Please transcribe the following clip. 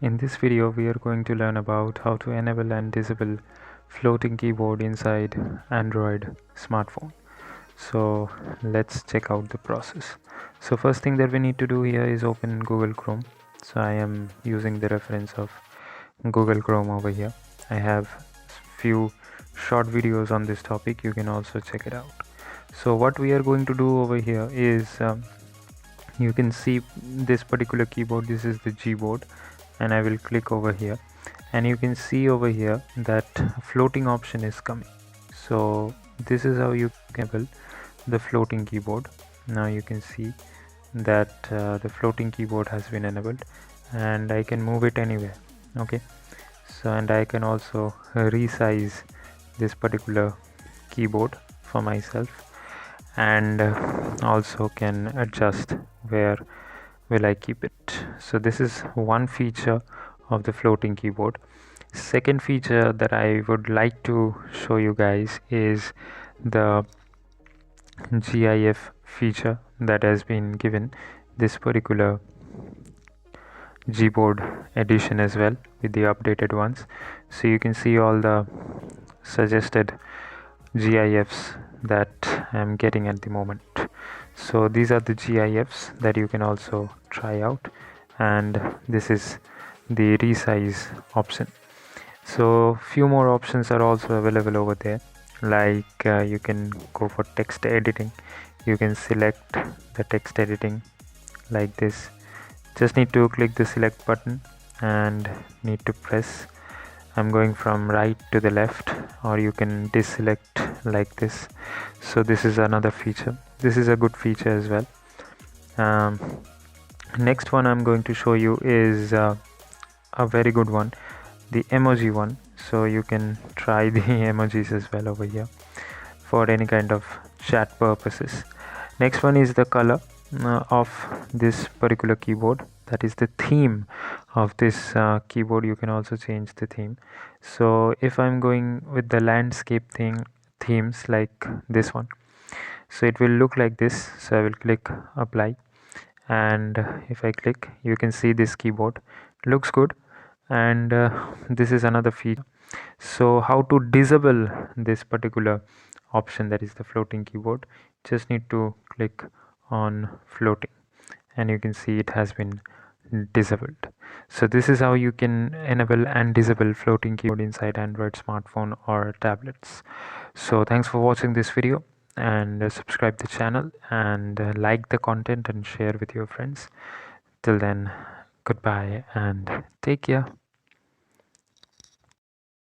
In this video we are going to learn about how to enable and disable floating keyboard inside Android smartphone. So let's check out the process. So first thing that we need to do here is open Google Chrome. So I am using the reference of Google Chrome over here. I have few short videos on this topic, you can also check it out. So what we are going to do over here is you can see this particular keyboard, this is the Gboard, and I will click over here and you can see over here that floating option is coming. So this is how you can enable the floating keyboard. Now you can see that the floating keyboard has been enabled and I can move it anywhere. Okay, so and I can also resize this particular keyboard for myself, and also can adjust where will I keep it. So this is one feature of the floating keyboard. Second feature that I would like to show you guys is the GIF feature that has been given this particular Gboard edition as well with the updated ones. So you can see all the suggested GIFs that I'm getting at the moment. So these are the GIFs that you can also try out, and this is the resize option. So few more options are also available over there, like you can go for text editing. You can select the text editing like this. Just need to click the select button and need to press. I'm going from right to the left, or you can deselect like this. So this is another feature. This is a good feature as well. Next one I'm going to show you is a very good one, the emoji one. So you can try the emojis as well over here for any kind of chat purposes. Next one is the color of this particular keyboard, that is the theme of this keyboard. You can also change the theme. So if I'm going with the landscape themes like this one, so it will look like this. So I will click apply, and if I click, you can see this keyboard looks good. And this is another feature. So how to disable this particular option, that is the floating keyboard, just need to click on floating and you can see it has been disabled. So this is how you can enable and disable floating keyboard inside Android smartphone or tablets. So thanks for watching this video, and subscribe the channel, and like the content and share with your friends. Till then, goodbye and take care.